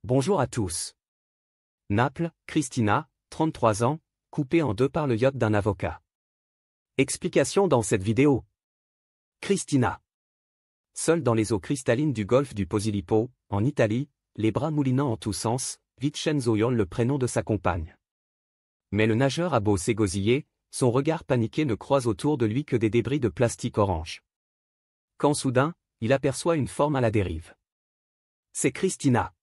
Bonjour à tous. Naples, Cristina, 33 ans, coupée en deux par le yacht d'un avocat. Explication dans cette vidéo. Cristina. Seule dans les eaux cristallines du golfe du Posillipo, en Italie, les bras moulinant en tous sens, Vincenzo hurle le prénom de sa compagne. Mais le nageur a beau s'égosiller, son regard paniqué ne croise autour de lui que des débris de plastique orange. Quand soudain, il aperçoit une forme à la dérive. C'est Cristina.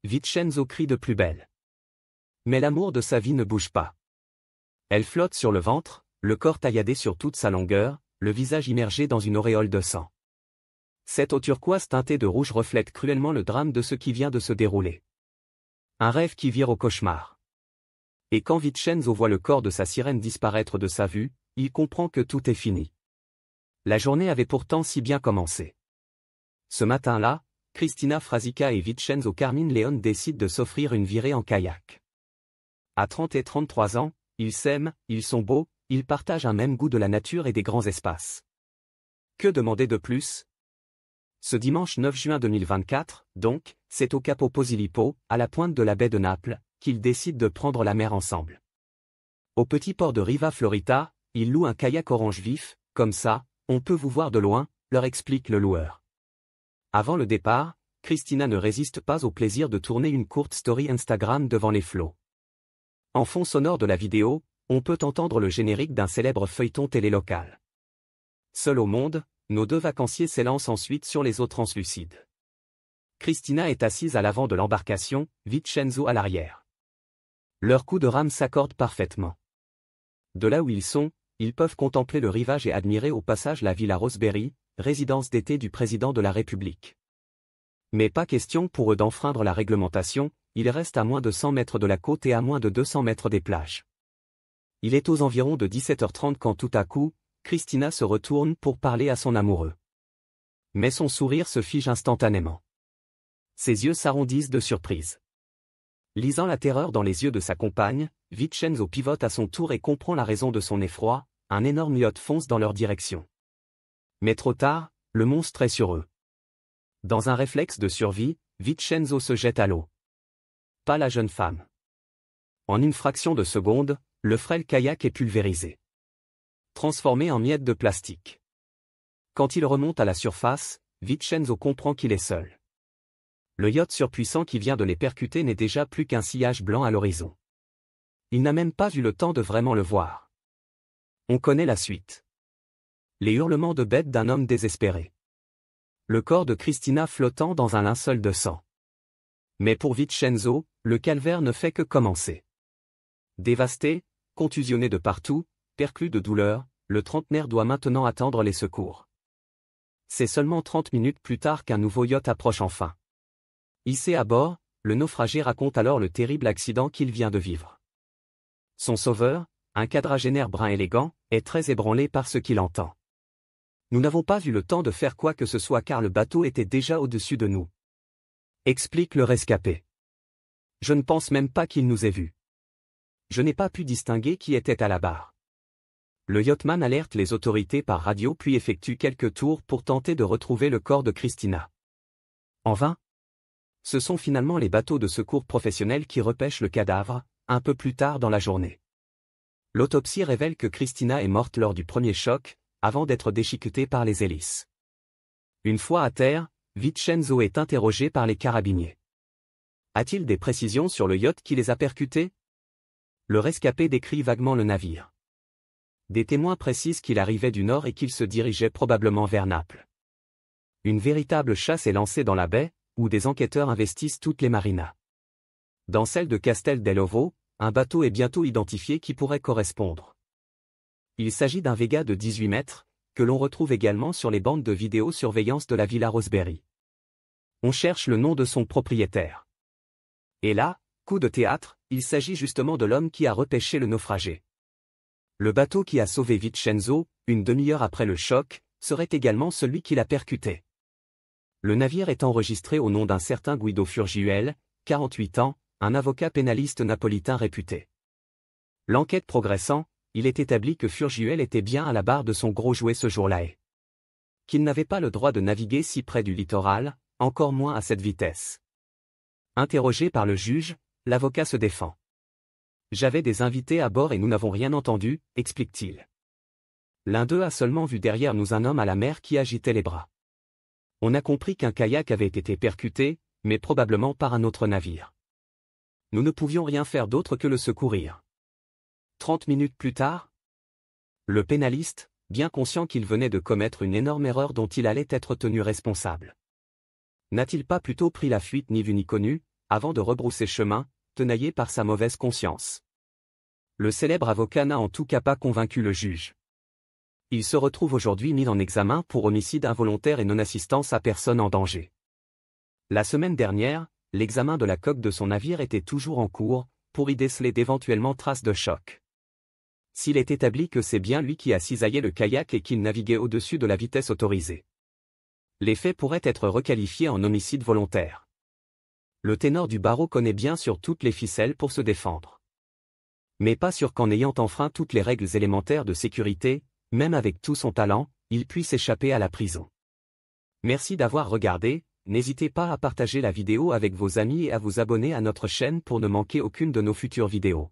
Vincenzo crie de plus belle. Mais l'amour de sa vie ne bouge pas. Elle flotte sur le ventre, le corps tailladé sur toute sa longueur, le visage immergé dans une auréole de sang. Cette eau turquoise teintée de rouge reflète cruellement le drame de ce qui vient de se dérouler. Un rêve qui vire au cauchemar. Et quand Vincenzo voit le corps de sa sirène disparaître de sa vue, il comprend que tout est fini. La journée avait pourtant si bien commencé. Ce matin-là, Cristina Frasica et Vincenzo Carmine Leone décident de s'offrir une virée en kayak. À 30 et 33 ans, ils s'aiment, ils sont beaux, ils partagent un même goût de la nature et des grands espaces. Que demander de plus? Ce dimanche 9 juin 2024, donc, c'est au Capo Posillipo, à la pointe de la baie de Naples, qu'ils décident de prendre la mer ensemble. Au petit port de Riva Florita, ils louent un kayak orange vif, comme ça, on peut vous voir de loin, leur explique le loueur. Avant le départ, Cristina ne résiste pas au plaisir de tourner une courte story Instagram devant les flots. En fond sonore de la vidéo, on peut entendre le générique d'un célèbre feuilleton télé local. Seul au monde, nos deux vacanciers s'élancent ensuite sur les eaux translucides. Cristina est assise à l'avant de l'embarcation, Vincenzo à l'arrière. Leurs coups de rame s'accordent parfaitement. De là où ils sont, ils peuvent contempler le rivage et admirer au passage la Villa Rosebery, résidence d'été du président de la République. Mais pas question pour eux d'enfreindre la réglementation, ils restent à moins de 100 mètres de la côte et à moins de 200 mètres des plages. Il est aux environs de 17h30 quand tout à coup, Cristina se retourne pour parler à son amoureux. Mais son sourire se fige instantanément. Ses yeux s'arrondissent de surprise. Lisant la terreur dans les yeux de sa compagne, Vincenzo pivote à son tour et comprend la raison de son effroi, un énorme yacht fonce dans leur direction. Mais trop tard, le monstre est sur eux. Dans un réflexe de survie, Vincenzo se jette à l'eau. Pas la jeune femme. En une fraction de seconde, le frêle kayak est pulvérisé. Transformé en miettes de plastique. Quand il remonte à la surface, Vincenzo comprend qu'il est seul. Le yacht surpuissant qui vient de les percuter n'est déjà plus qu'un sillage blanc à l'horizon. Il n'a même pas eu le temps de vraiment le voir. On connaît la suite. Les hurlements de bête d'un homme désespéré. Le corps de Cristina flottant dans un linceul de sang. Mais pour Vincenzo, le calvaire ne fait que commencer. Dévasté, contusionné de partout, perclus de douleur, le trentenaire doit maintenant attendre les secours. C'est seulement 30 minutes plus tard qu'un nouveau yacht approche enfin. Hissé à bord, le naufragé raconte alors le terrible accident qu'il vient de vivre. Son sauveur, un quadragénaire brun élégant, est très ébranlé par ce qu'il entend. Nous n'avons pas eu le temps de faire quoi que ce soit car le bateau était déjà au-dessus de nous. Explique le rescapé. Je ne pense même pas qu'il nous ait vus. Je n'ai pas pu distinguer qui était à la barre. Le yachtman alerte les autorités par radio puis effectue quelques tours pour tenter de retrouver le corps de Cristina. En vain. Ce sont finalement les bateaux de secours professionnels qui repêchent le cadavre, un peu plus tard dans la journée. L'autopsie révèle que Cristina est morte lors du premier choc, avant d'être déchiquetée par les hélices. Une fois à terre, Vincenzo est interrogé par les carabiniers. A-t-il des précisions sur le yacht qui les a percutés? Le rescapé décrit vaguement le navire. Des témoins précisent qu'il arrivait du nord et qu'il se dirigeait probablement vers Naples. Une véritable chasse est lancée dans la baie, où des enquêteurs investissent toutes les marinas. Dans celle de Castel dell'Ovo, un bateau est bientôt identifié qui pourrait correspondre. Il s'agit d'un Vega de 18 mètres, que l'on retrouve également sur les bandes de vidéosurveillance de la Villa Rosebery. On cherche le nom de son propriétaire. Et là, coup de théâtre, il s'agit justement de l'homme qui a repêché le naufragé. Le bateau qui a sauvé Vincenzo, une demi-heure après le choc, serait également celui qui l'a percuté. Le navire est enregistré au nom d'un certain Guido Furgiuel, 48 ans, un avocat pénaliste napolitain réputé. L'enquête progressant, il est établi que Furgiuel était bien à la barre de son gros jouet ce jour-là et qu'il n'avait pas le droit de naviguer si près du littoral, encore moins à cette vitesse. Interrogé par le juge, l'avocat se défend. J'avais des invités à bord et nous n'avons rien entendu, explique-t-il. L'un d'eux a seulement vu derrière nous un homme à la mer qui agitait les bras. On a compris qu'un kayak avait été percuté, mais probablement par un autre navire. Nous ne pouvions rien faire d'autre que le secourir. 30 minutes plus tard, le pénaliste, bien conscient qu'il venait de commettre une énorme erreur dont il allait être tenu responsable. N'a-t-il pas plutôt pris la fuite ni vu ni connu, avant de rebrousser chemin, tenaillé par sa mauvaise conscience? Le célèbre avocat n'a en tout cas pas convaincu le juge. Il se retrouve aujourd'hui mis en examen pour homicide involontaire et non-assistance à personne en danger. La semaine dernière, l'examen de la coque de son navire était toujours en cours, pour y déceler d'éventuellement traces de choc. S'il est établi que c'est bien lui qui a cisaillé le kayak et qu'il naviguait au-dessus de la vitesse autorisée, les faits pourraient être requalifiés en homicide volontaire. Le ténor du barreau connaît bien sur toutes les ficelles pour se défendre. Mais pas sûr qu'en ayant enfreint toutes les règles élémentaires de sécurité, même avec tout son talent, il puisse échapper à la prison. Merci d'avoir regardé, n'hésitez pas à partager la vidéo avec vos amis et à vous abonner à notre chaîne pour ne manquer aucune de nos futures vidéos.